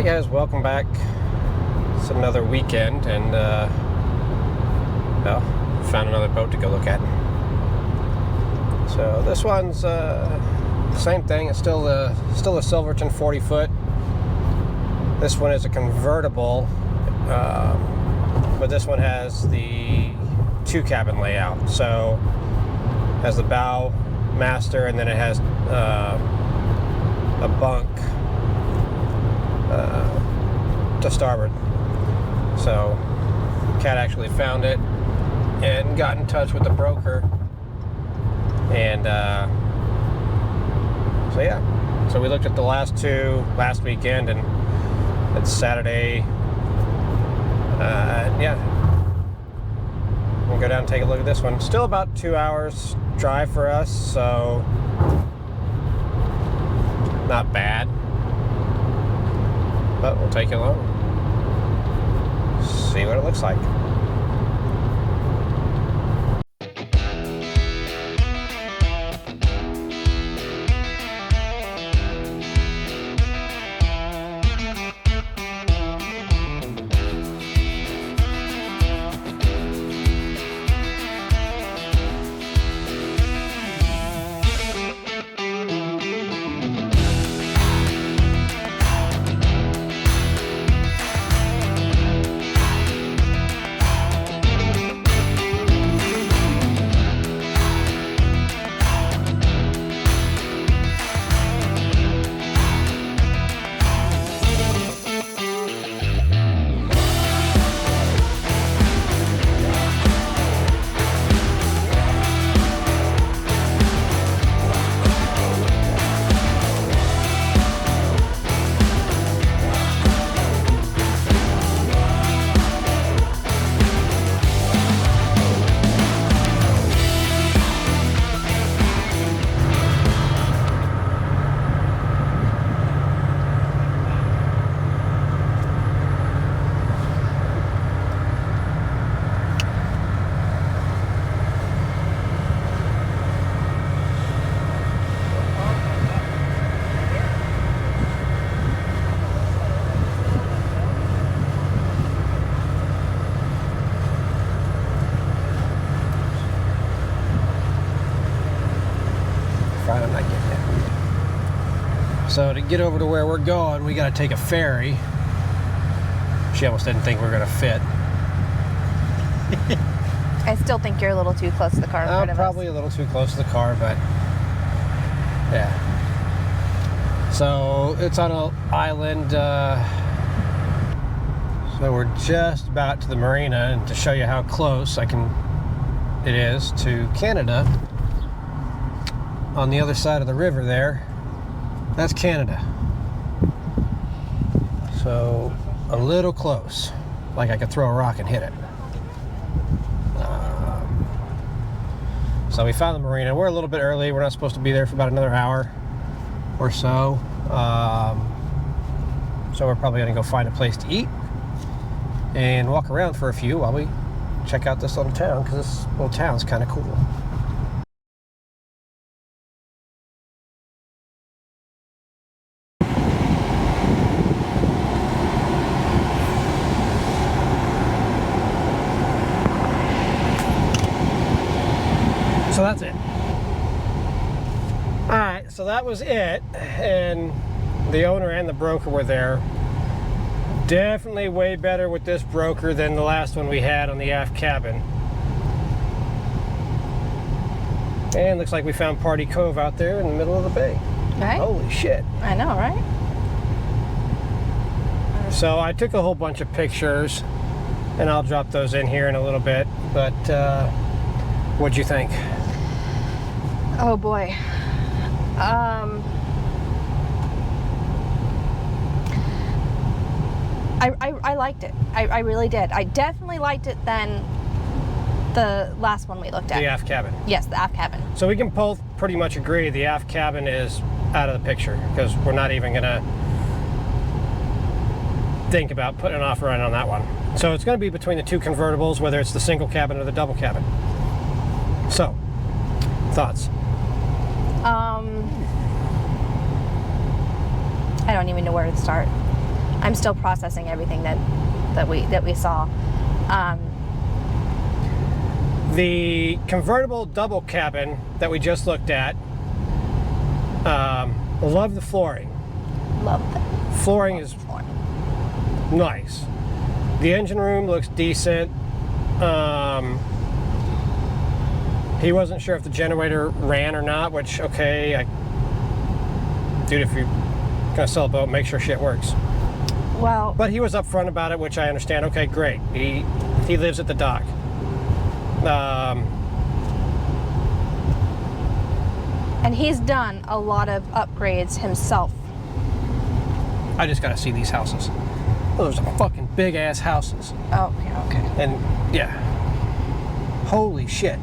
Hi guys, welcome back. It's another weekend and well, found another boat to go look at. So this one's same thing. It's still a Silverton 40-foot. This one is a convertible, but this one has the 2-cabin layout. So it has the bow master, and then it has a bunk to starboard. So Kat actually found it and got in touch with the broker, and so yeah, so we looked at the last two last weekend, and it's Saturday. Yeah, we'll go down and take a look at this one. Still about 2 hours drive for us, so not bad, but we'll take you along, see what it looks like. I'm not getting it. So to get over to where we're going, we got to take a ferry. She almost didn't think we were going to fit. I still think you're a little too close to the car in front of us. Probably a little too close to the car, but yeah. So it's on an island. So we're just about to the marina, and to show you how close it is to Canada. On the other side of the river there, that's Canada. So a little close, like I could throw a rock and hit it. So we found the marina. We're a little bit early. We're not supposed to be there for about another hour or so. So we're probably gonna go find a place to eat and walk around for a few while we check out this little town, because this little town's kind of cool. So that's it. Alright, so that was it, and the owner and the broker were there. Definitely way better with this broker than the last one we had on the aft cabin. And looks like we found Party Cove out there in the middle of the bay. Right? Holy shit. I know, right? So I took a whole bunch of pictures, and I'll drop those in here in a little bit, but what'd you think? Oh boy. I liked it. I really did. I definitely liked it than the last one we looked at. The aft cabin. Yes, the aft cabin. So we can both pretty much agree the aft cabin is out of the picture, because we're not even gonna think about putting an offer on that one. So it's gonna be between the two convertibles, whether it's the single cabin or the double cabin. So, thoughts? I don't even know where to start. I'm still processing everything that we saw. The convertible double cabin that we just looked at, love the flooring. Love that. Flooring is nice. The engine room looks decent. He wasn't sure if the generator ran or not, which, okay, dude, if you're gonna sell a boat, make sure shit works. Well, But he was upfront about it, which I understand. Okay, great. He lives at the dock. and he's done a lot of upgrades himself. I just gotta see these houses. Those are fucking big ass houses. Oh, yeah, okay. And yeah, holy shit.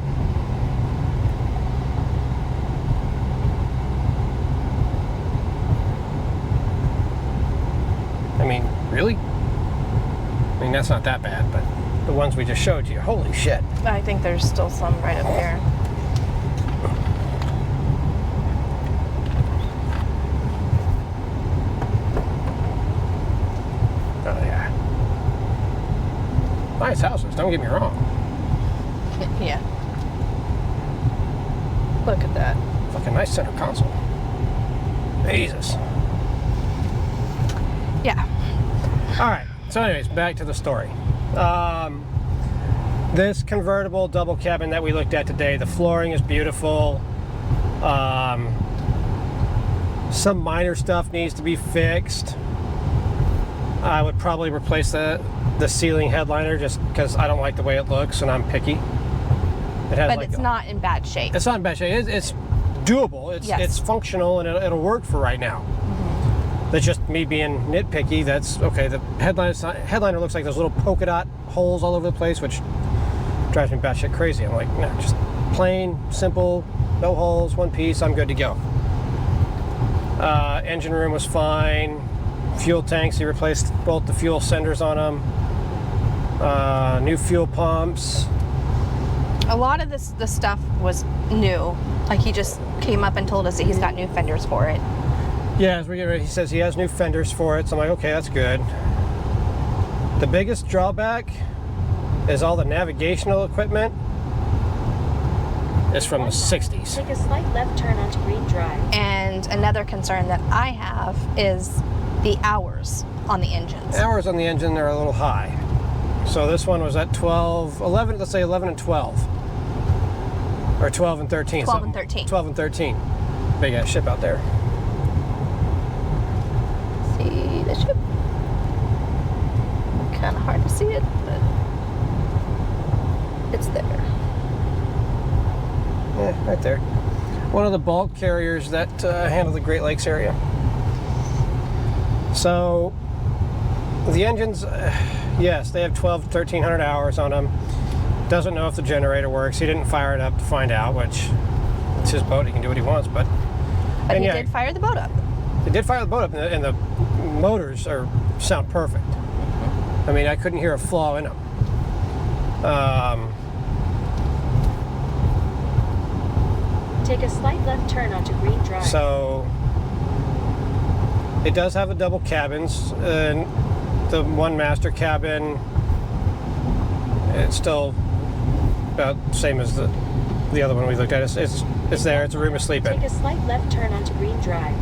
I mean, really? I mean, that's not that bad, but the ones we just showed you, holy shit. I think there's still some right up there. Oh yeah. Nice houses, don't get me wrong. Yeah. Look at that. Fucking nice center console. Jesus. Yeah. All right. So, anyways, back to the story. This convertible double cabin that we looked at today, the flooring is beautiful. Some minor stuff needs to be fixed. I would probably replace the ceiling headliner just because I don't like the way it looks and I'm picky. It has But it's not in bad shape. It's not in bad shape. It's doable. It's functional and it'll work for right now. That's just me being nitpicky. That's okay. The headliner looks like those little polka dot holes all over the place, which drives me batshit crazy. I'm like, no, just plain, simple, no holes, one piece. I'm good to go. Engine room was fine. Fuel tanks, he replaced both the fuel senders on them. New fuel pumps. A lot of the stuff was new. Like he just came up and told us that he's got new fenders for it. Yeah, as we get ready, he says he has new fenders for it, so I'm like, okay, that's good. The biggest drawback is all the navigational equipment is from the 60s. Take a slight left turn onto Green Drive. And another concern that I have is the hours on the engines. Hours on the engine are a little high. So this one was at 11, let's say 11 and 12. Or 12 and 13. 12 and 13. 12 and 13. Big ass ship out there. See the ship. Kind of hard to see it, but it's there. Yeah, right there. One of the bulk carriers that handle the Great Lakes area. So the engines, yes, they have 1,300 hours on them. Doesn't know if the generator works. He didn't fire it up to find out, which it's his boat. He can do what he wants. But He did fire the boat up. They did fire the boat up, and the motors sound perfect. I mean, I couldn't hear a flaw in them. Take a slight left turn onto Green Drive. So it does have a double cabins, and the one master cabin, it's still about the same as the other one we looked at. It's there. It's a room to sleep in. Take a slight left turn onto Green Drive.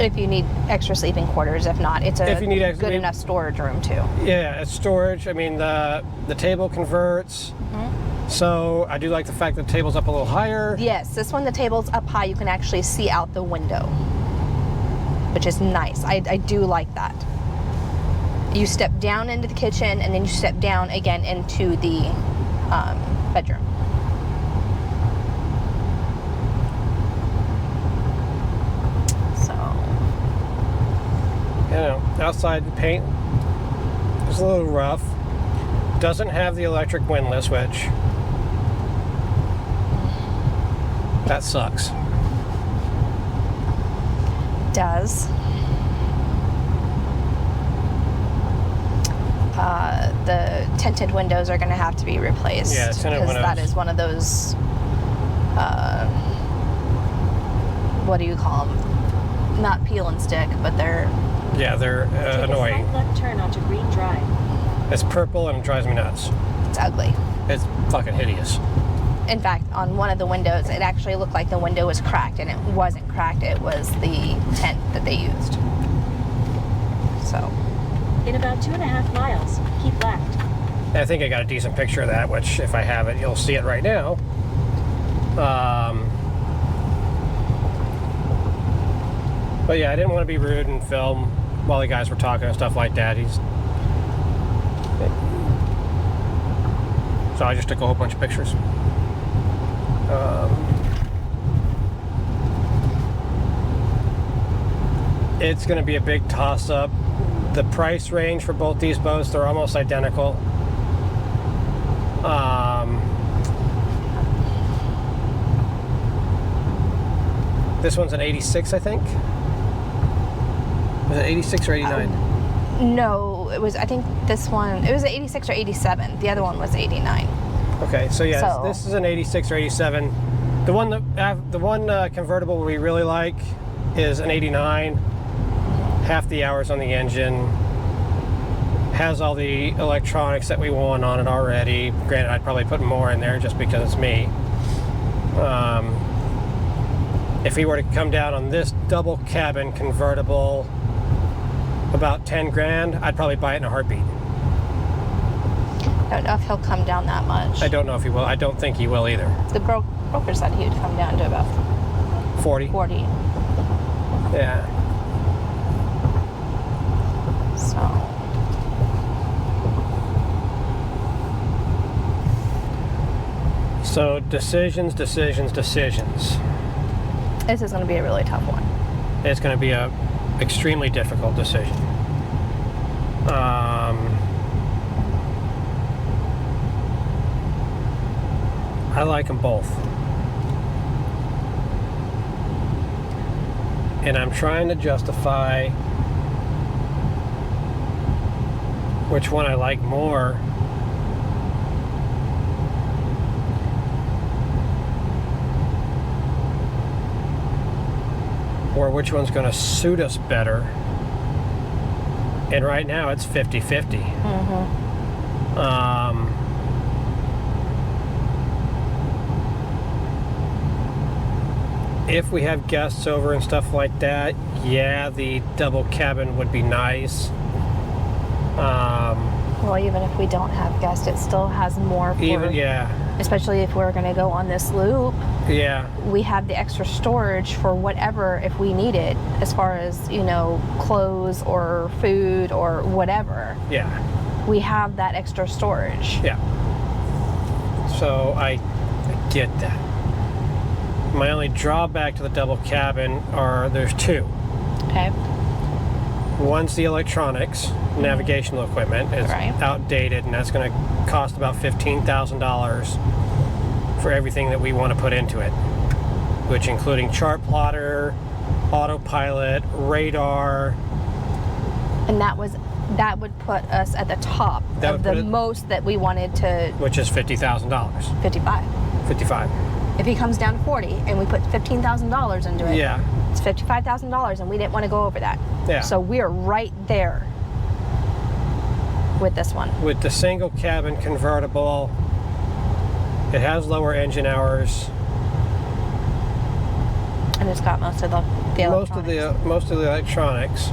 If you need extra sleeping quarters, if not, it's a If you need extra- good enough storage room too. Yeah, it's storage. I mean, the table converts. So I do like the fact that the table's up a little higher. Yes, this one, the table's up high. You can actually see out the window, which is nice. I do like that. You step down into the kitchen and then you step down again into the bedroom. So, You know, outside the paint is a little rough. Doesn't have the electric windlass, which that sucks. does. The tinted windows are going to have to be replaced. Yeah, tinted because that windows. is one of those. What do you call them? Not peel and stick, but they're Yeah, they're Take annoying. a slight left turn onto Green Drive. It's purple and it drives me nuts. It's ugly. It's fucking hideous. In fact, on one of the windows, it actually looked like the window was cracked, and it wasn't cracked. It was the tent that they used. So, In about 2.5 miles, keep left. I think I got a decent picture of that, which if I have it, you'll see it right now. But yeah, I didn't want to be rude and film while the guys were talking and stuff like that. So I just took a whole bunch of pictures. It's going to be a big toss-up. The price range for both these boats, they're almost identical. This one's an 86, I think. Was it 86 or 89? no, it was, I think this one, it was 86 or 87. The other one was 89. Okay, so yeah, So- this is an 86 or 87. The one convertible we really like is an 89. Half the hours on the engine. Has all the electronics that we want on it already. Granted, I'd probably put more in there just because it's me. If he were to come down on this double cabin convertible, about 10 grand, I'd probably buy it in a heartbeat. I don't know if he'll come down that much. I don't know if he will. I don't think he will either. The broker said he would come down to about 40? 40. Yeah. So, So decisions. this is going to be a really tough one. It's going to be a extremely difficult decision. I like them both. And I'm trying to justify which one I like more. Or which one's going to suit us better. And right now it's 50-50. If we have guests over and stuff like that, yeah, the double cabin would be nice. Well, even if we don't have guests, it still has more for, Yeah. especially if we're going to go on this loop. Yeah. We have the extra storage for whatever if we need it, as far as, you know, clothes or food or whatever. Yeah. We have that extra storage. Yeah. So I get that. My only drawback to the double cabin there's two. Okay. One's the electronics, navigational equipment. It's Right. outdated, and that's going to cost about $15,000 for everything that we want to put into it, which including chart plotter, autopilot, radar. And that would put us at the top That of would put the it- most that we wanted to Which is $50,000. 55. 55. If he comes down to 40 and we put $15,000 into it, Yeah. it's $55,000, and we didn't want to go over that. Yeah. So we're right there with this one. With the single cabin convertible, it has lower engine hours. And it's got most of the electronics. Most of the electronics.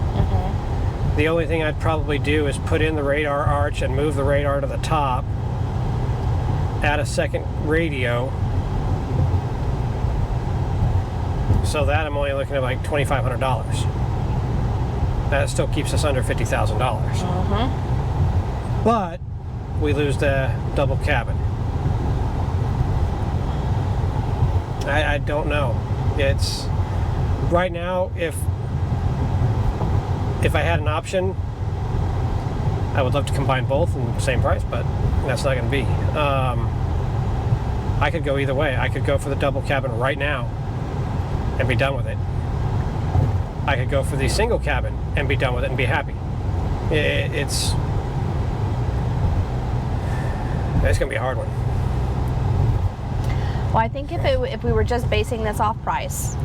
The only thing I'd probably do is put in the radar arch and move the radar to the top. Add a second radio. So that I'm only looking at like $2,500. That still keeps us under $50,000. But we lose the double cabin. I don't know. It's right now, if I had an option, I would love to combine both in the same price, but that's not going to be. I could go either way. I could go for the double cabin right now and be done with it. I could go for the single cabin and be done with it and be happy. It's going to be a hard one. Well, I think if we were just basing this off price,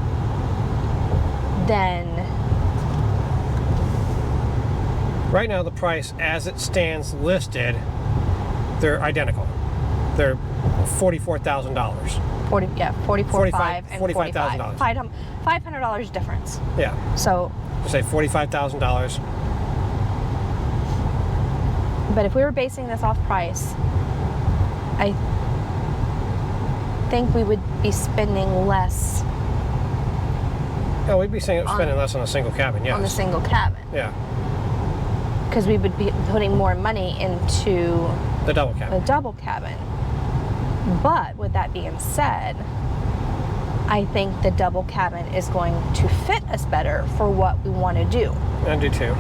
then Right now, the price as it stands listed, they're identical. They're $44,000. 44,500 and $45,000. $500 difference. Yeah. So, Say $45,000. but if we were basing this off price, I think we would be spending less Oh, we'd be spending less on a single cabin, yes. on the single cabin. Yeah. Because we would be putting more money into The double cabin. the double cabin. But with that being said, I think the double cabin is going to fit us better for what we want to do. I do too.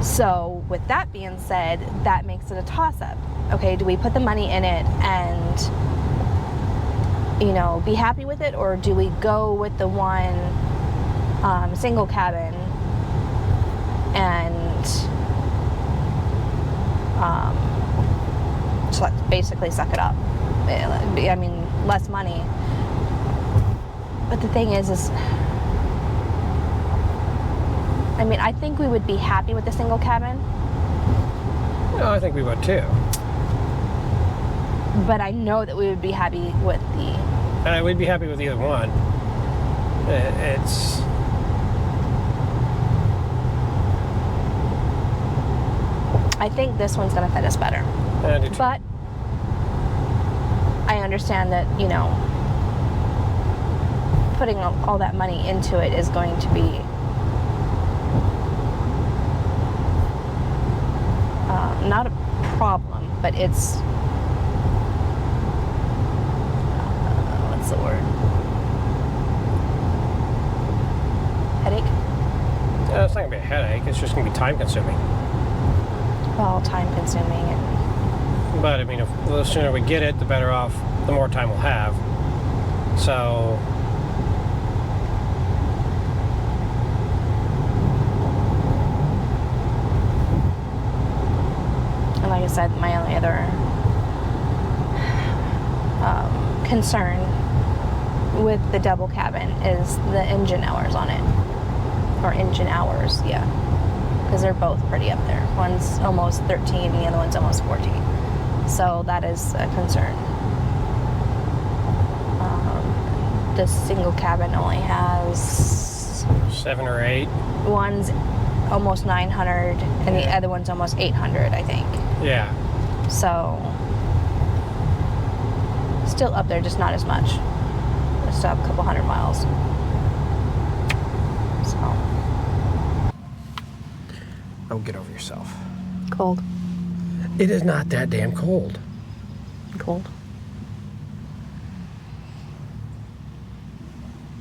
So with that being said, that makes it a toss-up. Okay, do we put the money in it and, you know, be happy with it, or do we go with the one single cabin and so basically suck it up? I mean, less money. But the thing is I mean, I think we would be happy with the single cabin. No, I think we would too. But I know that we would be happy with the... We'd be happy with either one. It's... I think this one's going to fit us better. I do too. But I understand that, you know, putting all that money into it is going to be not a problem, but it's what's the word? Headache? It's not going to be a headache. It's just going to be time consuming. Well, time consuming and... But, I mean, the sooner we get it, the better off, the more time we'll have. So... And like I said, my only other concern with the double cabin is the engine hours on it. Or engine hours, yeah. Because they're both pretty up there. One's almost 13 and the other one's almost 14. So that is a concern. The single cabin only has 7 or 8. one's almost 900 and the other one's almost 800, I think. Yeah. So still up there, just not as much. Just up a couple hundred miles. So Oh, get over yourself. cold. It is not that damn cold. Cold.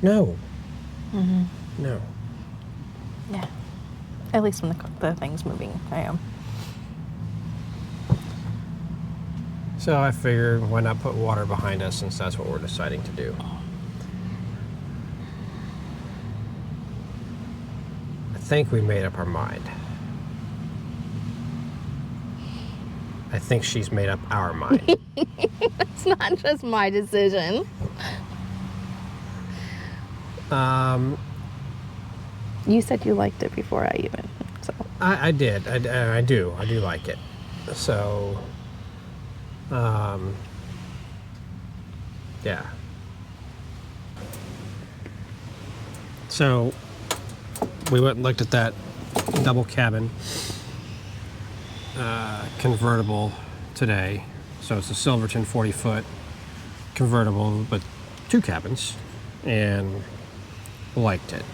No. Mm-hmm. No. Yeah. At least when the thing's moving, I am. So I figured, why not put water behind us, since that's what we're deciding to do. I think we made up our mind. I think she's made up our mind. It's not just my decision. You said you liked it before I even, so. I did. I do. I do like it. So, yeah. So, we went and looked at that double cabin convertible today. So it's a Silverton 40-foot convertible with 2 cabins, and liked it.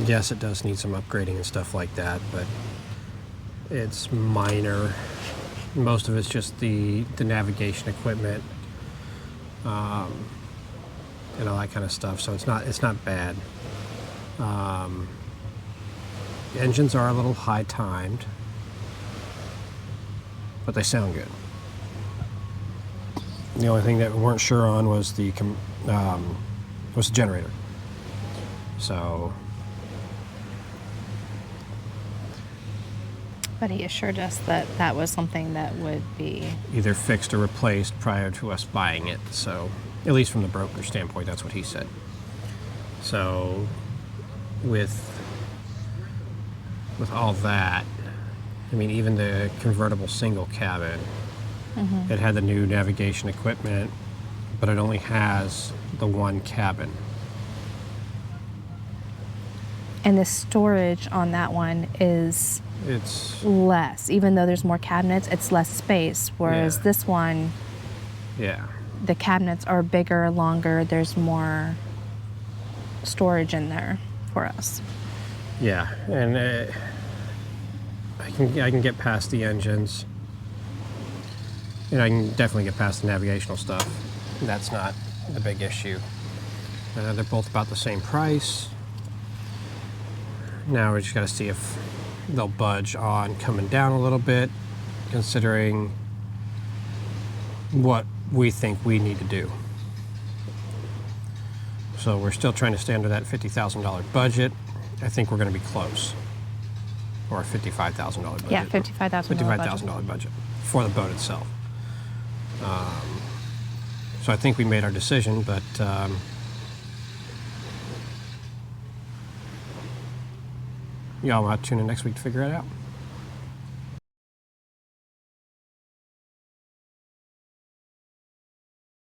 Yes, it does need some upgrading and stuff like that, but it's minor. Most of it's just the navigation equipment, and all that kind of stuff. So it's not bad. The engines are a little high timed, but they sound good. The only thing that we weren't sure on was the generator. So, But he assured us that that was something that would be... either fixed or replaced prior to us buying it. So, at least from the broker standpoint, that's what he said. So, with with all that, I mean, even the convertible single cabin, it had the new navigation equipment, but it only has the one cabin. And the storage on that one is It's, less. Even though there's more cabinets, it's less space. Whereas Yeah. this one, yeah. the cabinets are bigger, longer. There's more storage in there for us. Yeah, and I can get past the engines. And I can definitely get past the navigational stuff. That's not the big issue. They're both about the same price. Now we just got to see if they'll budge on coming down a little bit, considering what we think we need to do. So we're still trying to stay under that $50,000 budget. I think we're going to be close. Or a $55,000 budget. Yeah, $55,000 $55,000 budget for the boat itself. So I think we made our decision, but y'all will have to tune in next week to figure it out.